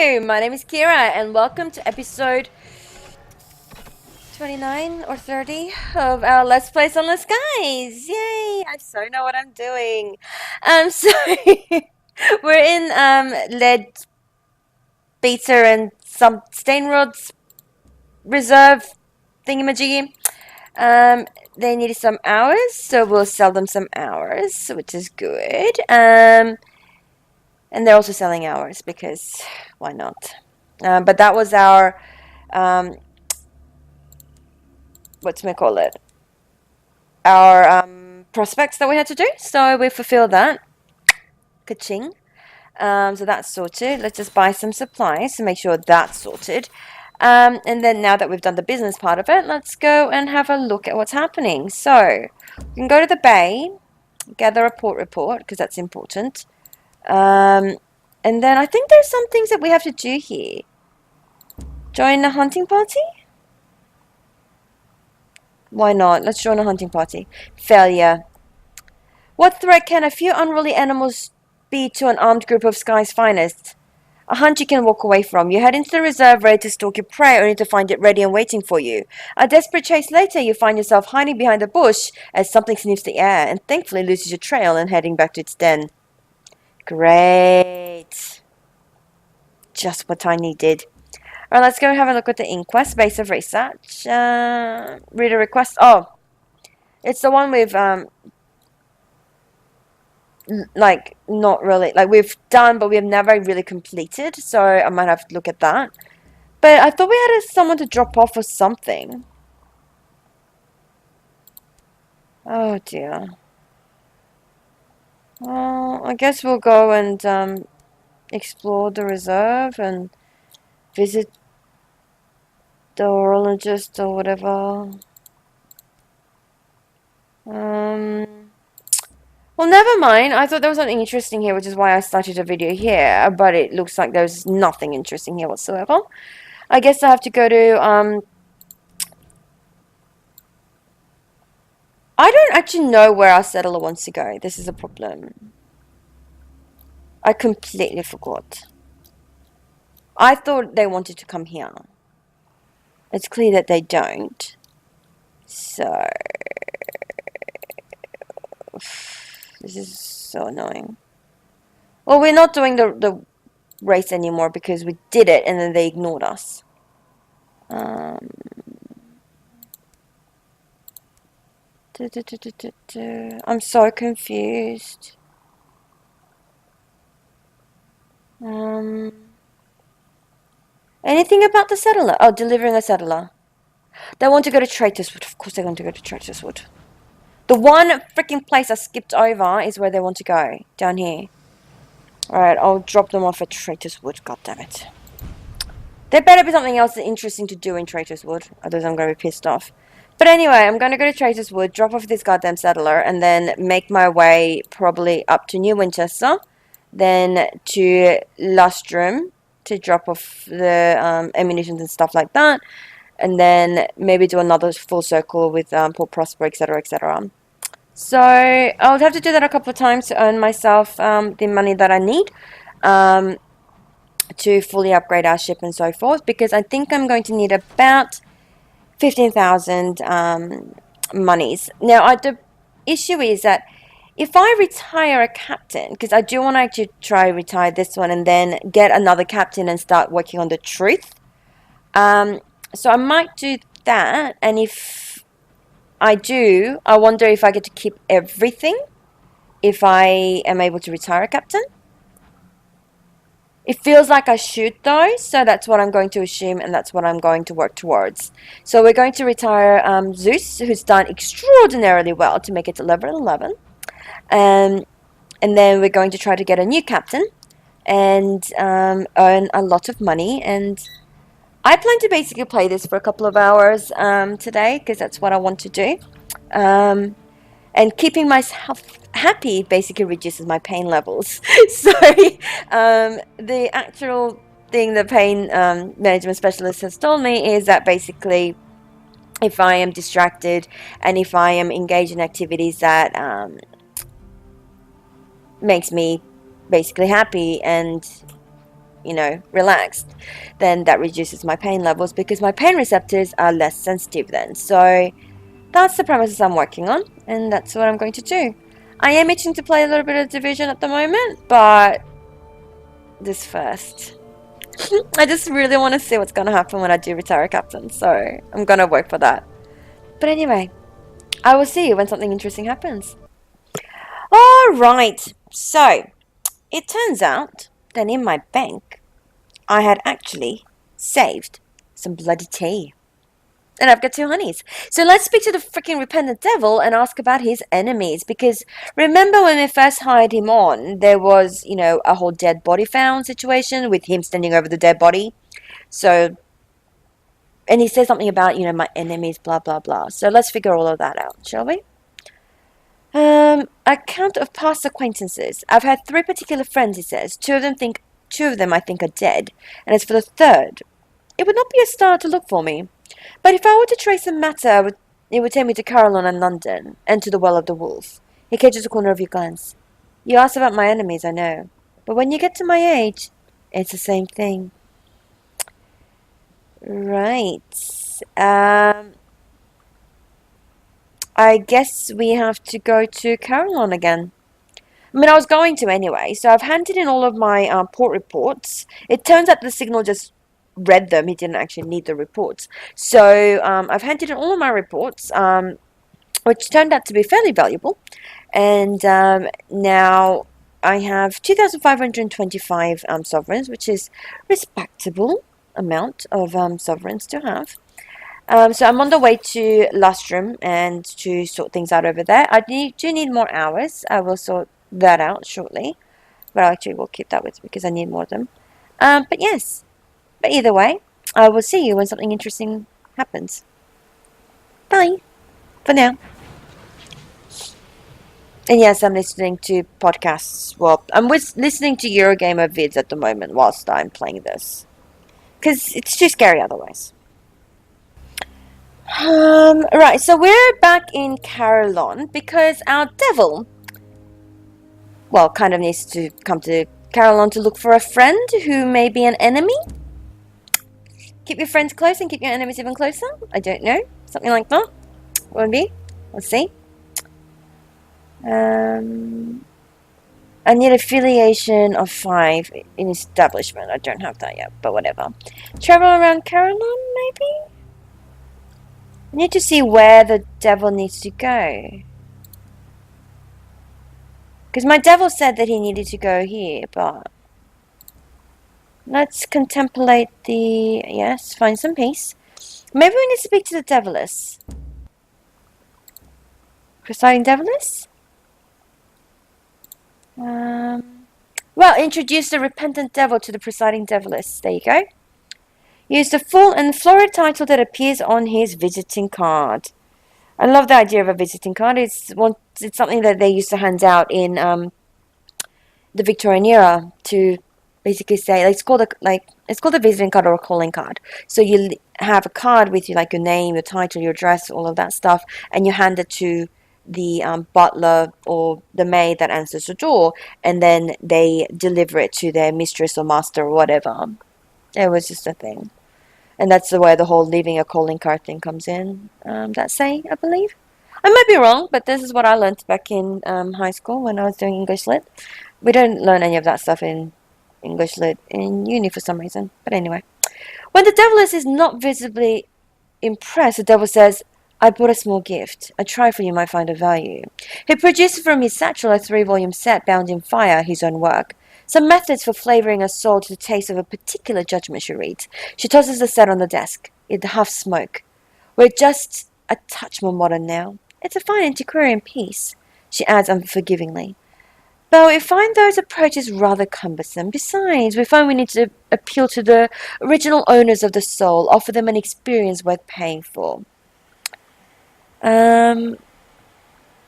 Hello, my name is Kira, and welcome to episode 29 or 30 of our Let's Play Sunless, guys. Yay! I so know what I'm doing. So we're in lead beta and some stain rods reserve thingamajiggy. Um, they needed some hours, so we'll sell them some hours, which is good. And they're also selling hours because why not? But that was our call it? Our prospects that we had to do. So we fulfilled that. Ka-ching. So that's sorted. Let's just buy some supplies to make sure that's sorted. And then now that we've done the business part of it, let's go and have a look at what's happening. So we can go to the bay, gather a port report because that's important. And then I think there's some things that we have to do here. Join the hunting party? Why not? Let's join a hunting party. Failure. What threat can a few unruly animals be to an armed group of Sky's finest? A hunt you can walk away from. You head into the reserve ready to stalk your prey, only to find it ready and waiting for you. A desperate chase later, you find yourself hiding behind a bush as something sniffs the air and thankfully loses your trail and heading back to its den. Great. Just what I needed. Alright, let's go have a look at the inquest, base of research. Read a request. Oh, it's the one with like not really, like we've done but we've never really completed, so I might have to look at that. But I thought we had someone to drop off or something. Oh dear. Well, I guess we'll go and explore the reserve and visit the orologist or whatever. Well, never mind. I thought there was something interesting here, which is why I started a video here, but it looks like there's nothing interesting here whatsoever. I guess I have to go to, I don't actually know where our settler wants to go. This is a problem. I completely forgot. I thought they wanted to come here. It's clear that they don't. So... this is so annoying. Well, we're not doing the race anymore because we did it and then they ignored us. I'm so confused. Anything about the settler? Oh, delivering a settler. They want to go to Traitor's Wood. Of course they want to go to Traitor's Wood. The one freaking place I skipped over is where they want to go. Down here. Alright, I'll drop them off at Traitor's Wood. God damn it. There better be something else interesting to do in Traitor's Wood. Otherwise I'm going to be pissed off. But anyway, I'm going to go to Traitor's Wood, drop off this goddamn settler, and then make my way probably up to New Winchester. Then to Lustrum to drop off the ammunition and stuff like that. And then maybe do another full circle with Port Prosper, etc., etc. So I'll have to do that a couple of times to earn myself the money that I need to fully upgrade our ship and so forth, because I think I'm going to need about 15,000 monies. Now, the issue is that if I retire a captain, because I do want to actually try retire this one and then get another captain and start working on the truth. So I might do that, and if I do, I wonder if I get to keep everything if I am able to retire a captain. It feels like I should though, so that's what I'm going to assume and that's what I'm going to work towards. So we're going to retire Zeus, who's done extraordinarily well to make it to level 11. And then we're going to try to get a new captain and earn a lot of money. And I plan to basically play this for a couple of hours today because that's what I want to do. And keeping myself happy basically reduces my pain levels. So the actual thing the pain management specialist has told me is that basically if I am distracted and if I am engaged in activities that makes me basically happy and relaxed, then that reduces my pain levels because my pain receptors are less sensitive then. So that's the premises I'm working on, and that's what I'm going to do. I am itching to play a little bit of Division at the moment, but this first. I just really want to see what's going to happen when I do retire captain, so I'm going to work for that. But anyway, I will see you when something interesting happens. Alright, so it turns out that in my bank, I had actually saved some bloody tea. And I've got 2 honeys. So let's speak to the freaking repentant devil and ask about his enemies. Because remember when we first hired him on, there was, a whole dead body found situation with him standing over the dead body. So, and he says something about, my enemies, blah, blah, blah. So let's figure all of that out, shall we? Account of past acquaintances. I've had 3 particular friends, he says. Two of them I think are dead. And as for the third, it would not be a star to look for me. But if I were to trace the matter, it would take me to Caroline and London, and to the Well of the Wolf. He catches the corner of your glance. You asked about my enemies, I know. But when you get to my age, it's the same thing. Right. I guess we have to go to Caroline again. I mean, I was going to anyway, so I've handed in all of my port reports. It turns out the signal just read them. He didn't actually need the reports. So I've handed in all of my reports, which turned out to be fairly valuable. And now I have 2,525 sovereigns, which is respectable amount of sovereigns to have. So I'm on the way to Lustrum and to sort things out over there. I do need more hours. I will sort that out shortly. But I actually will keep that with me because I need more of them. But yes. But either way, I will see you when something interesting happens. Bye. For now. And yes, I'm listening to podcasts. Well, I'm listening to Eurogamer vids at the moment whilst I'm playing this. Because it's too scary otherwise. Right, so we're back in Carillon because our devil, well, kind of needs to come to Carillon to look for a friend who may be an enemy. Keep your friends close and keep your enemies even closer? I don't know. Something like that. Would be. Let's see. I need affiliation of 5 in establishment. I don't have that yet, but whatever. Travel around Carillon, maybe? I need to see where the devil needs to go. Because my devil said that he needed to go here, but... Let's contemplate the... Yes, find some peace. Maybe we need to speak to the deviless. Presiding deviless? Well, introduce the repentant devil to the presiding deviless. There you go. Use the full and florid title that appears on his visiting card. I love the idea of a visiting card. It's something that they used to hand out in the Victorian era to basically say, like, it's called a visiting card or a calling card. So you have a card with you, like your name, your title, your address, all of that stuff, and you hand it to the butler or the maid that answers the door, and then they deliver it to their mistress or master or whatever. It was just a thing. And that's the way the whole leaving a calling card thing comes in. That saying, I believe. I might be wrong, but this is what I learned back in high school when I was doing English Lit. We don't learn any of that stuff in English Lit in uni for some reason. But anyway. When the deviless is not visibly impressed, the devil says, I brought a small gift. A trifle you might find of value. He produces from his satchel a 3-volume set bound in fire, his own work. Some methods for flavouring a soul to the taste of a particular judgment, she reads. She tosses the set on the desk. It huffs smoke. We're just a touch more modern now. It's a fine antiquarian piece, she adds unforgivingly. But we find those approaches rather cumbersome. Besides, we find we need to appeal to the original owners of the soul, offer them an experience worth paying for. Well,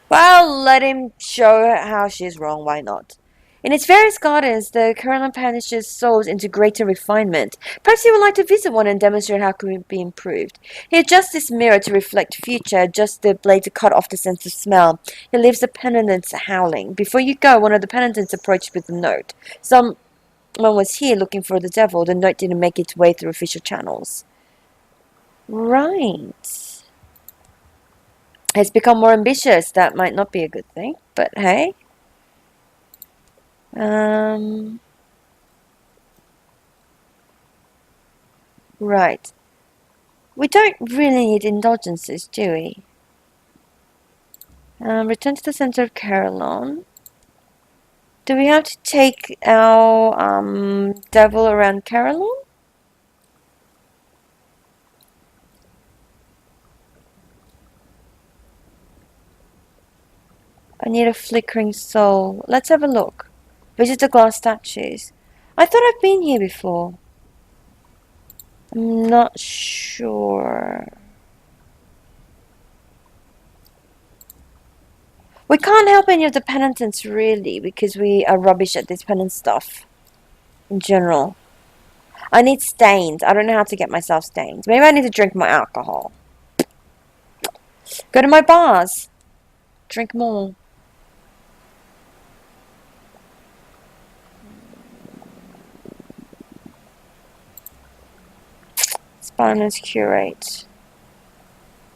let him show her how she's wrong, why not? In its various gardens, the Caroline punishes souls into greater refinement. Perhaps he would like to visit one and demonstrate how it could be improved. He adjusts this mirror to reflect future, adjusts the blade to cut off the sense of smell. He leaves the penitents howling. Before you go, one of the penitents approached with a note. Some One was here looking for the devil. The note didn't make its way through official channels. Right. Has become more ambitious. That might not be a good thing, but hey. Right. We don't really need indulgences, do we? Return to the center of Carillon. Do we have to take our devil around Carillon? I need a flickering soul. Let's have a look. Visit the glass statues. I thought I've been here before. I'm not sure. We can't help any of the penitents really because we are rubbish at this penance stuff in general. I need stains. I don't know how to get myself stains. Maybe I need to drink more alcohol. Go to my bars. Drink more. Spineless curate.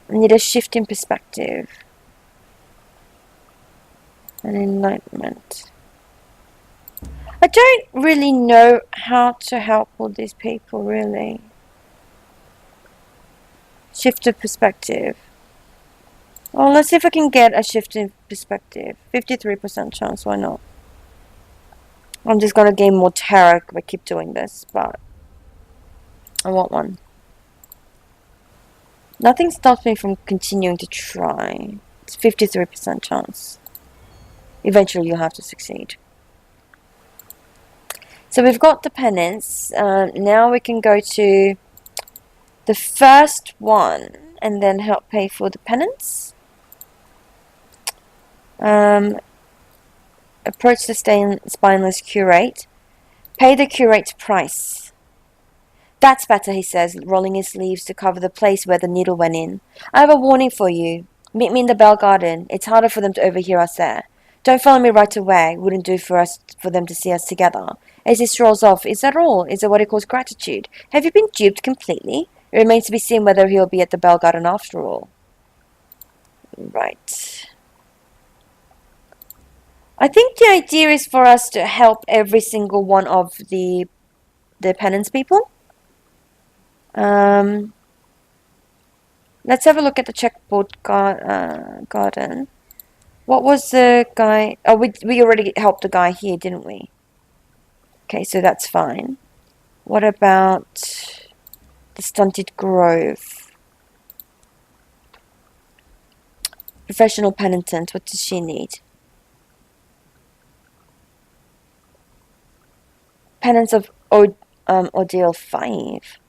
I need a shift in perspective. And enlightenment. I don't really know how to help all these people, really. Shift of perspective. Well, let's see if I can get a shift in perspective. 53% chance, why not? I'm just gonna gain more terror if I keep doing this, but I want one. Nothing stops me from continuing to try. It's 53% chance. Eventually you'll have to succeed. So we've got the penance. Now we can go to the first one and then help pay for the penance. Approach the spineless curate. Pay the curate's price. That's better, he says, rolling his sleeves to cover the place where the needle went in. I have a warning for you. Meet me in the bell garden. It's harder for them to overhear us there. Don't follow me right away. Wouldn't do for them to see us together. As he strolls off, is that all? Is that what he calls gratitude? Have you been duped completely? It remains to be seen whether he'll be at the bell garden after all. Right. I think the idea is for us to help every single one of the penance people. Let's have a look at the checkboard garden. What was the guy? Oh, we already helped the guy here, didn't we? Okay, so that's fine. What about the stunted grove? Professional penitent. What does she need? Penance of Ordeal 5.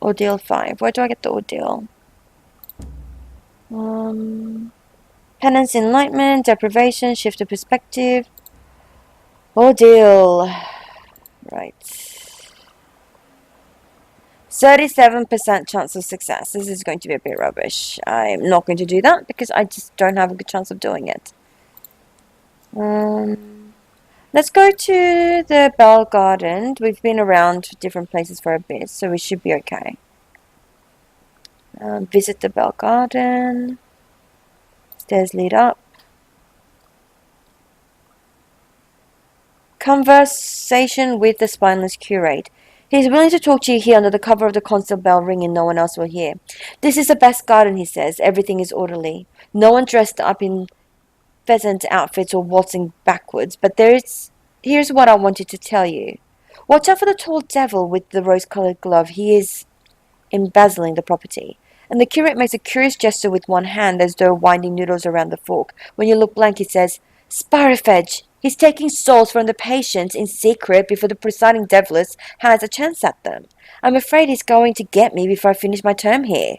Ordeal 5. Where do I get the ordeal? Penance, enlightenment, deprivation, shift of perspective. Ordeal. Right. 37% chance of success. This is going to be a bit rubbish. I'm not going to do that because I just don't have a good chance of doing it. Let's go to the Bell Garden. We've been around different places for a bit, so we should be okay. Visit the Bell Garden. Stairs lead up. Conversation with the spineless curate. He's willing to talk to you here under the cover of the constant bell ringing. No one else will hear. This is the best garden, he says. Everything is orderly. No one dressed up in pheasant outfits or waltzing backwards, but here's what I wanted to tell you. Watch out for the tall devil with the rose-colored glove. He is embezzling the property. And the curate makes a curious gesture with one hand as though winding noodles around the fork. When you look blank, he says, Spirifege! He's taking souls from the patients in secret before the presiding deviless has a chance at them. I'm afraid he's going to get me before I finish my term here.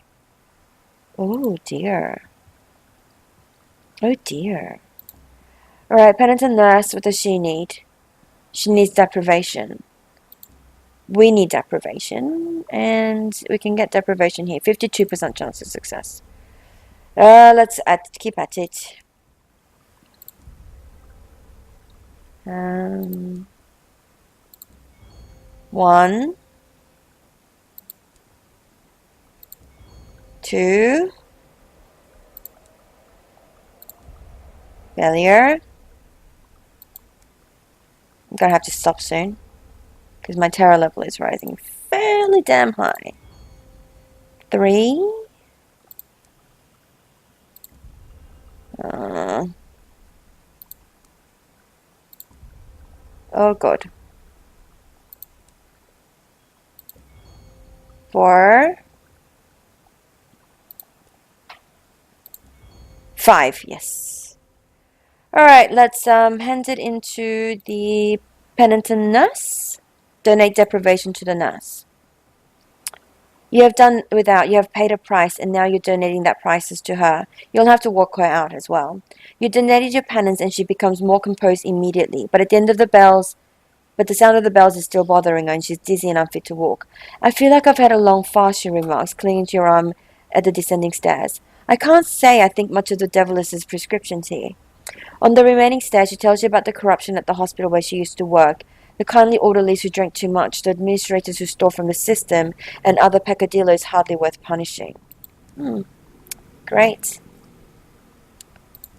Oh dear. Oh dear. Alright, penitent nurse, what does she need? She needs deprivation. We need deprivation, and we can get deprivation here. 52% chance of success. Let's keep at it. Um, 1, 2, failure. I'm gonna have to stop soon because my terror level is rising fairly damn high. 3. Uh, oh god. 4. 5. Yes. All right. Let's hand it into the penitent nurse. Donate deprivation to the nurse. You have done without, you have paid a price, and now you're donating that prices to her. You'll have to walk her out as well. You donated your penance and she becomes more composed immediately, but at the end of the bells, but the sound of the bells is still bothering her and she's dizzy and unfit to walk. I feel like I've had a long fast, she remarks, clinging to your arm at the descending stairs. I can't say I think much of the deviless's prescriptions here. On the remaining stairs, she tells you about the corruption at the hospital where she used to work, the kindly orderlies who drank too much, the administrators who stole from the system, and other peccadillos hardly worth punishing. Great.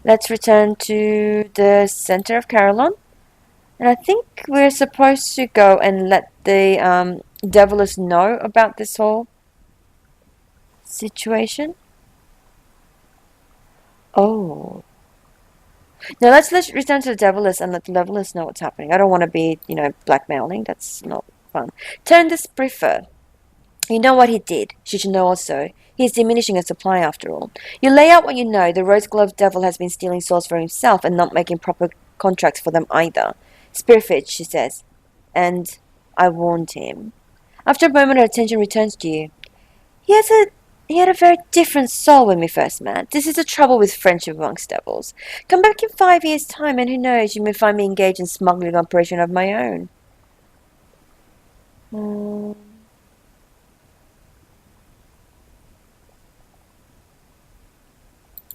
Let's return to the center of Carillon. And I think we're supposed to go and let the Deviless know about this whole situation. Oh. Now let's return to the Deviless and let the Deviless know what's happening. I don't want to be, blackmailing. That's not fun. Turn this briefer. You know what he did. She should know also. He is diminishing her supply after all. You lay out what you know. The rose-gloved devil has been stealing souls for himself and not making proper contracts for them either. Spearfish, she says. And I warned him. After a moment, her attention returns to you. He had a very different soul when we first met. This is the trouble with friendship amongst devils. Come back in 5 years' time, and who knows, you may find me engaged in smuggling operation of my own.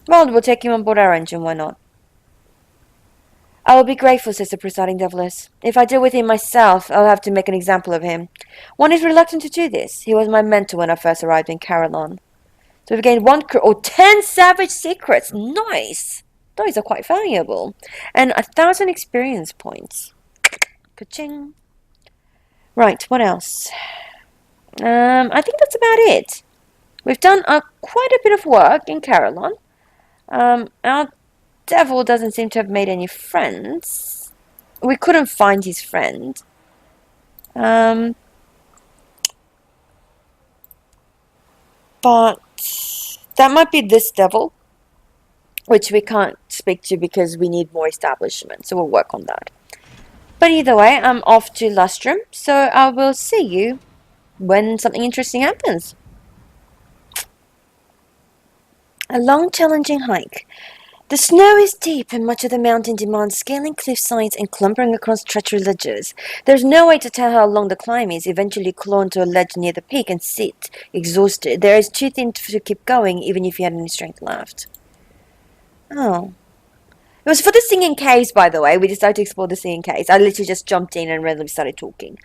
Well, we'll take him on board our engine, why not? I will be grateful, says the presiding deviless. If I deal with him myself, I'll have to make an example of him. One is reluctant to do this. He was my mentor when I first arrived in Carillon. So we've gained 10 savage secrets. Nice! Those are quite valuable. And 1,000 experience points. Ka-ching. Right, what else? I think that's about it. We've done quite a bit of work in Carillon. Our devil doesn't seem to have made any friends. We couldn't find his friend. But that might be this devil, which we can't speak to because we need more establishment, so we'll work on that. But either way, I'm off to Lustrum, so I will see you when something interesting happens. A long, challenging hike. The snow is deep and much of the mountain demands scaling cliff sides and clambering across treacherous ledges. There's no way to tell how long the climb is. Eventually claw onto a ledge near the peak and sit, exhausted. There is too thin to keep going even if you had any strength left. Oh. It was for the singing caves, by the way. We decided to explore the singing caves. I literally just jumped in and randomly started talking.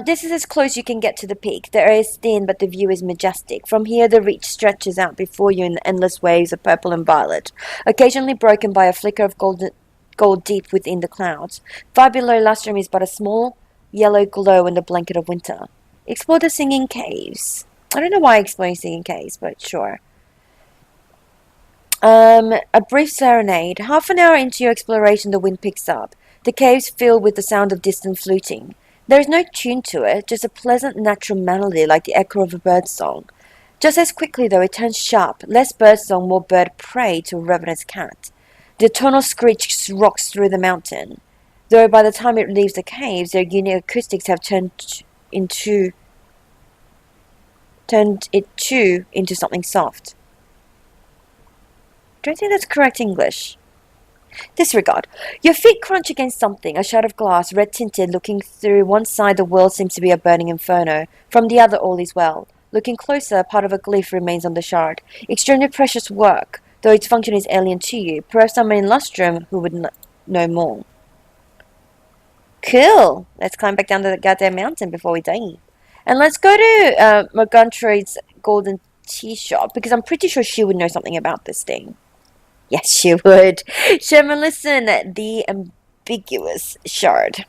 This is as close you can get to the peak. The air is thin, but the view is majestic. From here, the reach stretches out before you in endless waves of purple and violet, occasionally broken by a flicker of gold deep within the clouds. Far below Lustrum is but a small yellow glow in the blanket of winter. Explore the singing caves. I don't know why I explained singing caves, but sure. A brief serenade. Half an hour into your exploration, the wind picks up. The caves fill with the sound of distant fluting. There is no tune to it, just a pleasant natural melody like the echo of a bird's song. Just as quickly, though, it turns sharp. Less bird song, more bird prey to a ravenous cat. The tonal screech rocks through the mountain. Though by the time it leaves the caves, their unique acoustics have turned it into something soft. Don't think that's correct English. Disregard. Your feet crunch against something, a shard of glass, red-tinted. Looking through one side, the world seems to be a burning inferno. From the other, all is well. Looking closer, part of a glyph remains on the shard. Extremely precious work, though its function is alien to you. Perhaps someone in Lustrum who would know more. Cool. Let's climb back down to the goddamn mountain before we die. And let's go to McGuntrade's golden tea shop because I'm pretty sure she would know something about this thing. Yes, she would. Sherman, listen. The ambiguous shard.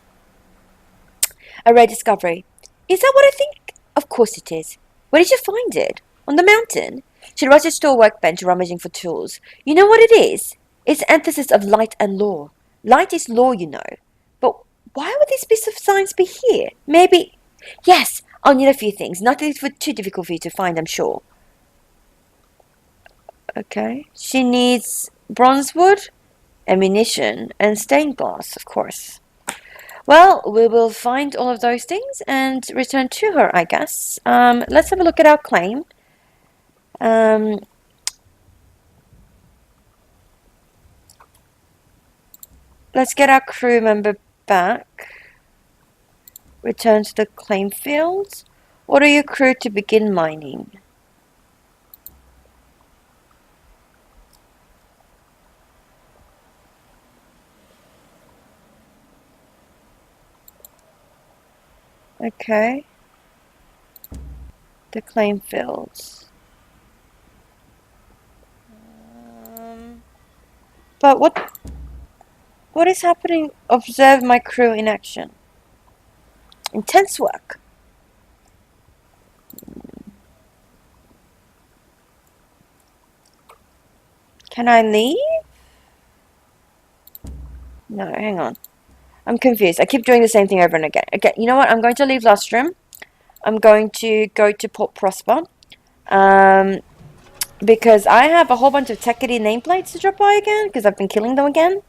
A rare discovery. Is that what I think? Of course it is. Where did you find it? On the mountain? She rushes to a workbench, rummaging for tools. You know what it is? It's the antithesis of light and law. Light is law, you know. But why would this piece of science be here? Maybe... Yes, I'll need a few things. Nothing too difficult for you to find, I'm sure. Okay. She needs bronze wood, ammunition, and stained glass, of course. Well, we will find all of those things and return to her, I guess. Let's have a look at our claim. Let's get our crew member back. Return to the claim fields. Order your crew to begin mining. Okay. The claim fields. But what is happening? Observe my crew in action. Intense work. Can I leave? No, hang on. I'm confused. I keep doing the same thing over and again. Okay, you know what? I'm going to leave Lustrum. I'm going to go to Port Prosper. Because I have a whole bunch of techity nameplates to drop by again, because I've been killing them again.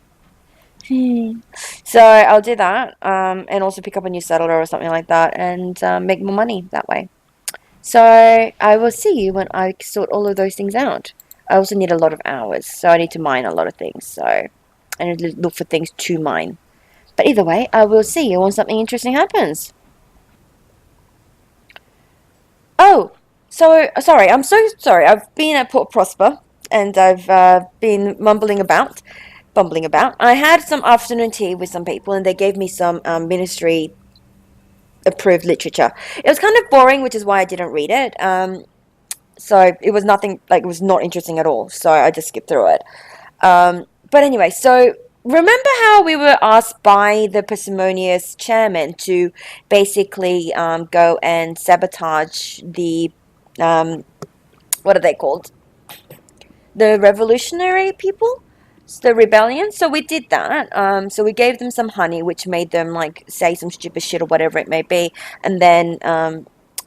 So I'll do that, and also pick up a new settler or something like that, and make more money that way. So I will see you when I sort all of those things out. I also need a lot of hours, so I need to mine a lot of things, so I need to look for things to mine. But either way, I will see you when something interesting happens. Oh, so sorry. I'm so sorry. I've been at Port Prosper and I've been bumbling about. I had some afternoon tea with some people and they gave me some ministry approved literature. It was kind of boring, which is why I didn't read it. So it was nothing, like, it was not interesting at all. So I just skipped through it. But anyway, so remember how we were asked by the parsimonious chairman to basically go and sabotage the what are they called? The revolutionary people, the rebellion. So we did that. So we gave them some honey, which made them like say some stupid shit or whatever it may be, and then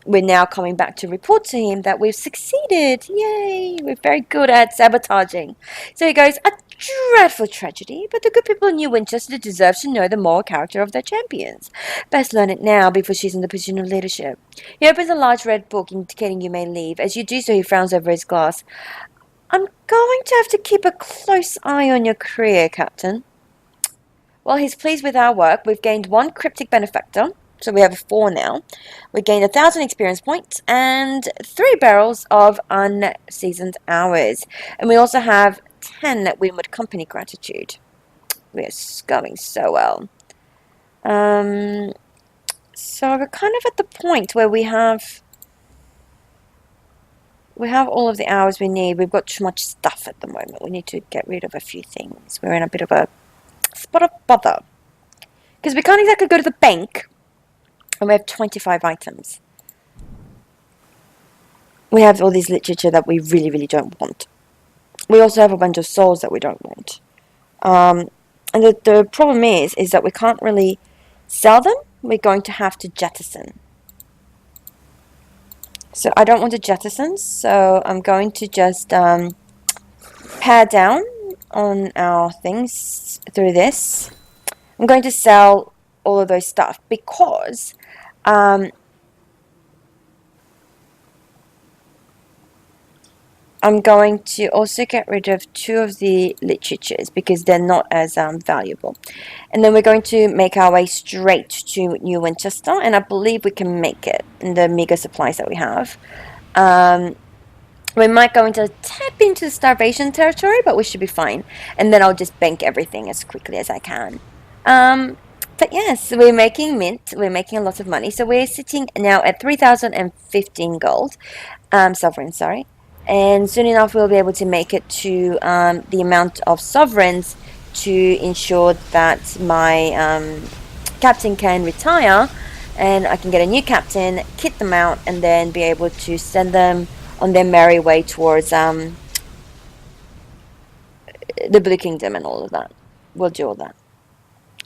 we're now coming back to report to him that we've succeeded. Yay! We're very good at sabotaging. So he goes, a dreadful tragedy, but the good people in New Winchester deserve to know the moral character of their champions. Best learn it now before she's in the position of leadership. He opens a large red book indicating you may leave. As you do so, he frowns over his glass. I'm going to have to keep a close eye on your career, Captain. Well, he's pleased with our work. We've gained 1 cryptic benefactor. So we have 4 now. We gained 1,000 experience points and 3 barrels of unseasoned hours. And we also have 10 Winwood Company gratitude. We're going so well. So we're kind of at the point where we have all of the hours we need. We've got too much stuff at the moment. We need to get rid of a few things. We're in a bit of a spot of bother. Because we can't exactly go to the bank. And we have 25 items. We have all this literature that we really, really don't want. We also have a bunch of souls that we don't want. And the problem is that we can't really sell them. We're going to have to jettison. So I don't want to jettison, so I'm going to just pare down on our things through this. I'm going to sell all of those stuff because I'm going to also get rid of 2 of the literatures because they're not as valuable. And then we're going to make our way straight to New Winchester, and I believe we can make it in the meager supplies that we have. We might go into tap into starvation territory, but we should be fine. And then I'll just bank everything as quickly as I can. But yes, we're making mint. We're making a lot of money. So we're sitting now at 3,015 gold, sovereigns, sorry. And soon enough, we'll be able to make it to the amount of sovereigns to ensure that my captain can retire and I can get a new captain, kit them out, and then be able to send them on their merry way towards the Blue Kingdom and all of that. We'll do all that.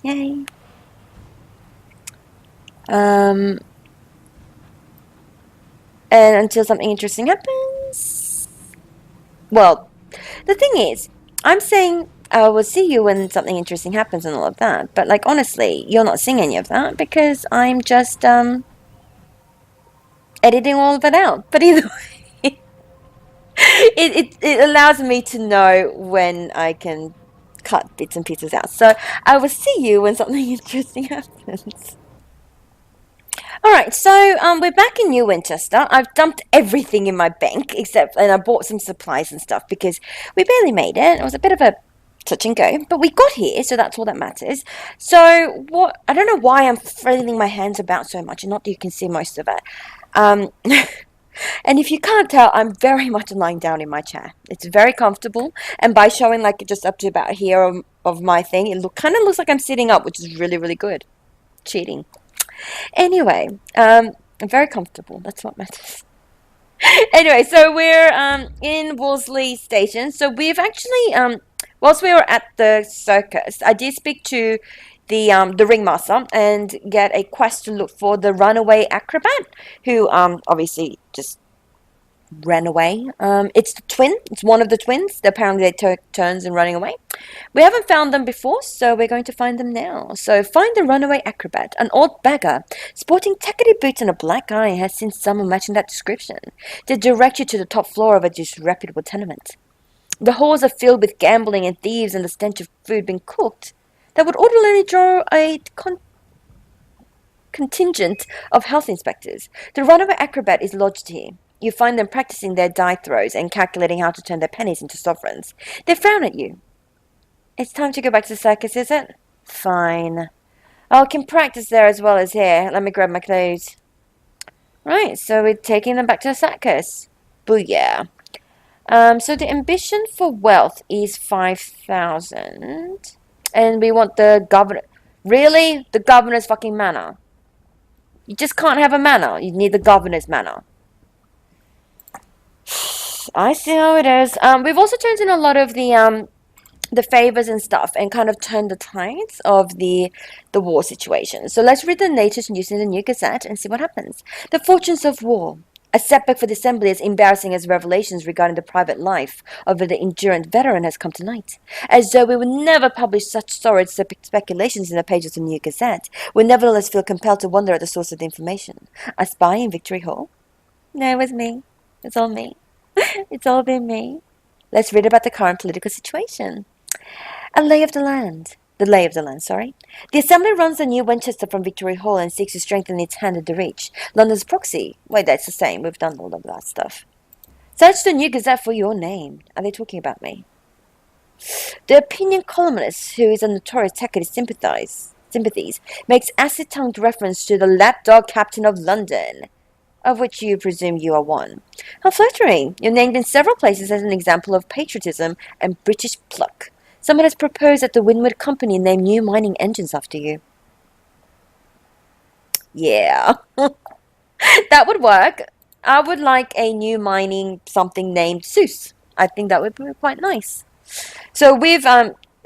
Yay. Um, and until something interesting happens. Well, the thing is, I'm saying I will see you when something interesting happens and all of that, but like honestly, you're not seeing any of that because I'm just editing all of it out. But either way, it allows me to know when I can cut bits and pieces out. So I will see you when something interesting happens. All right, so we're back in New Winchester. I've dumped everything in my bank and I bought some supplies and stuff because we barely made it. It was a bit of a touch and go, but we got here, so that's all that matters. So what? I don't know why I'm flailing my hands about so much, and not that you can see most of it. Um, and if you can't tell, I'm very much lying down in my chair. It's very comfortable, and by showing like just up to about here of my thing, it kind of looks like I'm sitting up, which is really, really good. Cheating. Anyway, I'm very comfortable. That's what matters. Anyway, so we're in Wolseley Station. So we've actually whilst we were at the circus, I did speak to the ringmaster and get a quest to look for the runaway acrobat, who obviously just ran away. It's the twin. It's one of the twins. Apparently they took turns in running away. We haven't found them before, so we're going to find them now. So find the runaway acrobat. An old beggar, sporting tackety boots and a black eye, has seen someone matching that description. They direct you to the top floor of a disreputable tenement. The halls are filled with gambling and thieves and the stench of food being cooked. That would ordinarily draw a contingent of health inspectors. The runaway acrobat is lodged here. You find them practicing their die throws and calculating how to turn their pennies into sovereigns. They frown at you. It's time to go back to the circus, is it? Fine. I can practice there as well as here. Let me grab my clothes. Right, so we're taking them back to the circus. Booyah. So the ambition for wealth is 5,000. And we want the governor. Really? The governor's fucking manor. You just can't have a manor. You need the governor's manor. I see how it is. We've also turned in a lot of the favors and stuff and kind of turned the tides of the war situation. So let's read the latest news in the New Gazette and see what happens. The fortunes of war. A setback for the assembly as embarrassing as revelations regarding the private life of the endurant veteran has come to light. As though we would never publish such sordid speculations in the pages of the New Gazette, we nevertheless feel compelled to wonder at the source of the information. A spy in Victory Hall? No, it was me. It's all me. It's all been me. Let's read about the current political situation. A lay of the land. The lay of the land, sorry. The Assembly runs the new Winchester from Victory Hall and seeks to strengthen its hand at the reach. London's proxy. Wait, that's the same. We've done all of that stuff. Search the New Gazette for your name. Are they talking about me? The opinion columnist, who is a notorious tackler of sympathies, makes acid-tongued reference to the lapdog captain of London, of which you presume you are one. How flattering! You're named in several places as an example of patriotism and British pluck. Someone has proposed that the Windward Company name new mining engines after you. Yeah, that would work. I would like a new mining something named Seuss. I think that would be quite nice. So we've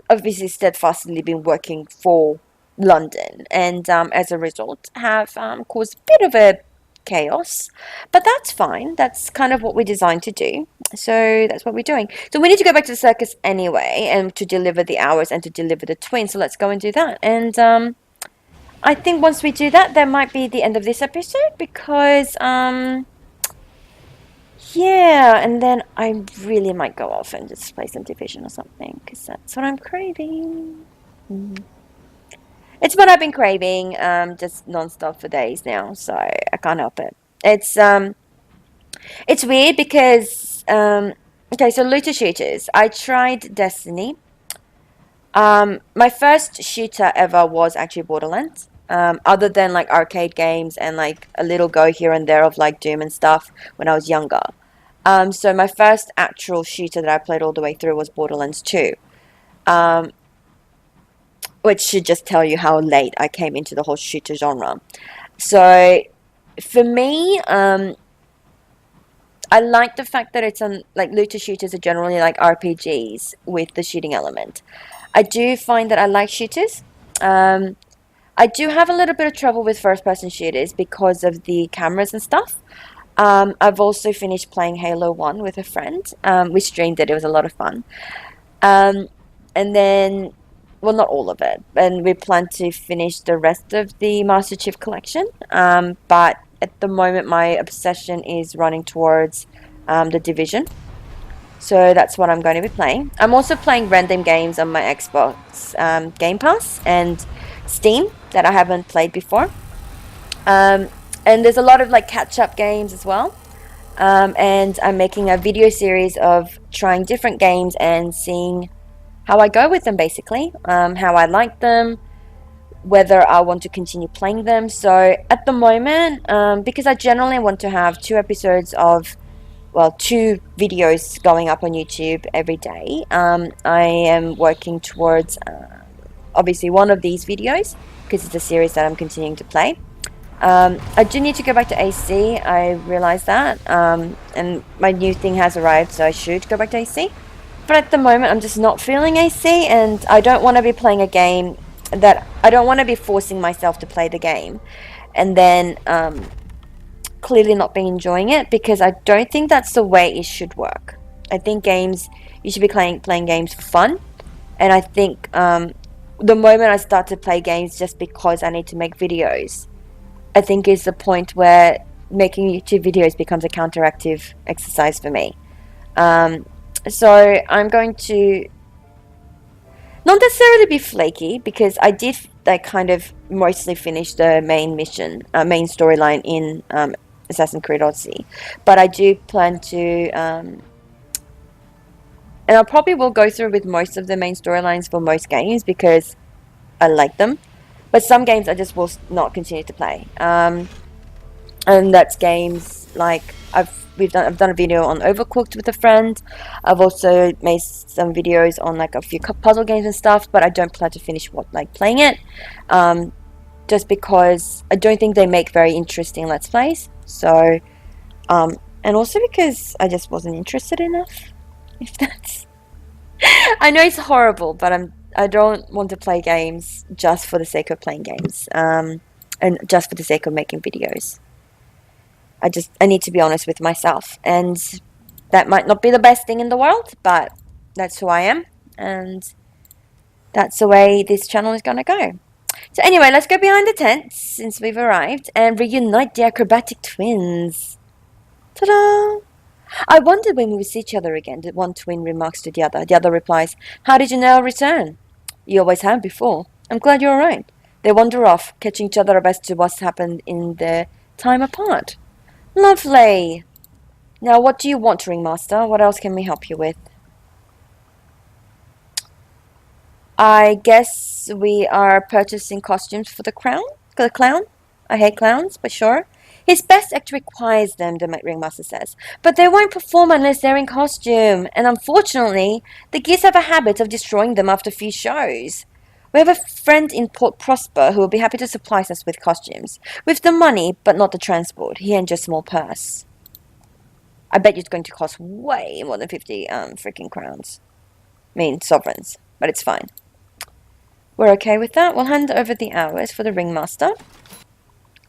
obviously steadfastly been working for London, and as a result have caused a bit of a chaos, but that's fine. That's kind of what we're designed to do, so that's what we're doing. So we need to go back to the circus anyway, and to deliver the hours and to deliver the twins, so let's go and do that. And I think once we do that, that might be the end of this episode, because yeah, and then I really might go off and just play some Division or something, because that's what I'm craving. It's what I've been craving, just non-stop for days now, so I can't help it. It's weird because, okay, so looter shooters. I tried Destiny. My first shooter ever was actually Borderlands. Other than like arcade games and like a little go here and there of like Doom and stuff when I was younger. So my first actual shooter that I played all the way through was Borderlands 2. Um, which should just tell you how late I came into the whole shooter genre. So for me, I like the fact that it's on like looter shooters are generally like RPGs with the shooting element. I do find that I like shooters. Um, I do have a little bit of trouble with first person shooters because of the cameras and stuff. I've also finished playing Halo 1 with a friend. We streamed it, it was a lot of fun. Um, and then, well, not all of it, and we plan to finish the rest of the Master Chief Collection. But at the moment, my obsession is running towards the Division. So that's what I'm going to be playing. I'm also playing random games on my Xbox Game Pass and Steam that I haven't played before. Um, and there's a lot of like catch-up games as well. And I'm making a video series of trying different games and seeing how I go with them, basically, how I like them, whether I want to continue playing them. So at the moment, because I generally want to have two videos going up on YouTube every day, I am working towards obviously one of these videos because it's a series that I'm continuing to play. I do need to go back to AC. I realize that, and my new thing has arrived, so I should go back to AC. But at the moment, I'm just not feeling AC, and I don't want to be playing a game that I don't want to be forcing myself to play the game, and then clearly not be enjoying it because I don't think that's the way it should work. I think games you should be playing games for fun, and I think the moment I start to play games just because I need to make videos, I think is the point where making YouTube videos becomes a counteractive exercise for me. So I'm going to not necessarily be flaky because I did like kind of mostly finish the main mission, main storyline in Assassin's Creed Odyssey, but I do plan to, and I probably will go through with most of the main storylines for most games because I like them, but some games I just will not continue to play. And that's games like I've done a video on Overcooked with a friend. I've also made some videos on like a few puzzle games and stuff, but I don't plan to finish playing it, just because I don't think they make very interesting let's plays. So, and also because I just wasn't interested enough. If that's, I know it's horrible, but I don't want to play games just for the sake of playing games, and just for the sake of making videos. I need to be honest with myself, and that might not be the best thing in the world, but that's who I am, and that's the way this channel is gonna go. So anyway, let's go behind the tent since we've arrived and reunite the acrobatic twins. Ta-da! I wondered when we would see each other again. The one twin remarks to the other. The other replies, "How did you know I'll return?" "You always have before. I'm glad you're alright." They wander off, catching each other as to what's happened in their time apart. Lovely. Now, what do you want, Ringmaster? What else can we help you with? I guess we are purchasing costumes for the crown? For the clown? I hate clowns, but sure. His best act requires them, the ringmaster says, but they won't perform unless they're in costume, and unfortunately, the geese have a habit of destroying them after a few shows. We have a friend in Port Prosper who will be happy to supply us with costumes. With the money, but not the transport. He hands you a small purse. I bet you it's going to cost way more than 50 freaking crowns. I mean, sovereigns, but it's fine. We're okay with that. We'll hand over the hours for the ringmaster.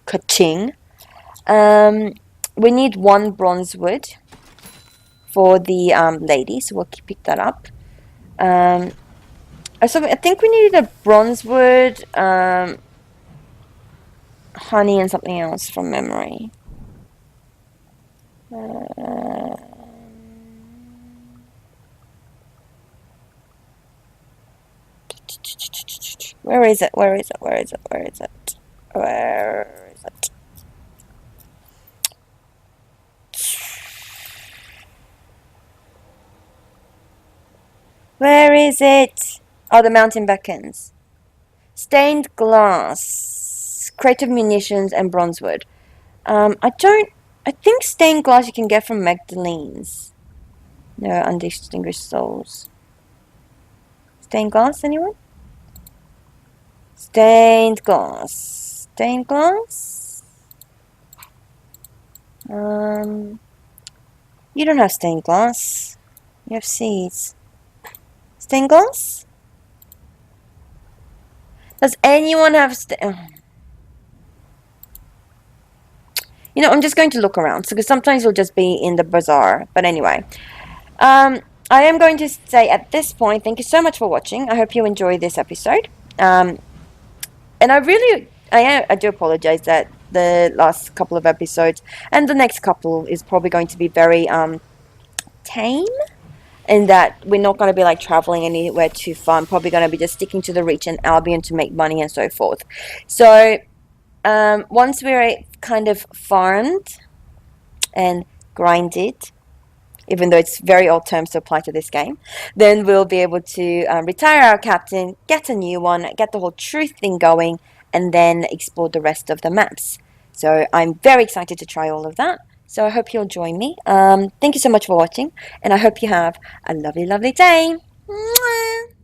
Ka-ching. We need one bronze wood for the lady, so we'll pick that up. So I think we needed a bronze wood, honey, and something else from memory. Where is it? Where is it? Where is it? Where is it? Where is it? Where is it? Oh, the mountain beckons. Stained glass, crate of munitions, and bronzewood. I don't. I think stained glass you can get from Magdalene's. No undistinguished souls. Stained glass, anyone? Stained glass. Stained glass? You don't have stained glass. You have seeds. Stained glass? Does anyone have I'm just going to look around because sometimes you'll just be in the bazaar. But anyway, I am going to say at this point, thank you so much for watching. I hope you enjoyed this episode. And I do apologize that the last couple of episodes and the next couple is probably going to be very tame, and that we're not going to be like traveling anywhere too far. I'm probably going to be just sticking to the Reach and Albion to make money and so forth. So once we're kind of farmed and grinded, even though it's very old terms to apply to this game, then we'll be able to retire our captain, get a new one, get the whole truth thing going, and then explore the rest of the maps. So I'm very excited to try all of that. So I hope you'll join me. Thank you so much for watching, and I hope you have a lovely, lovely day. Mwah!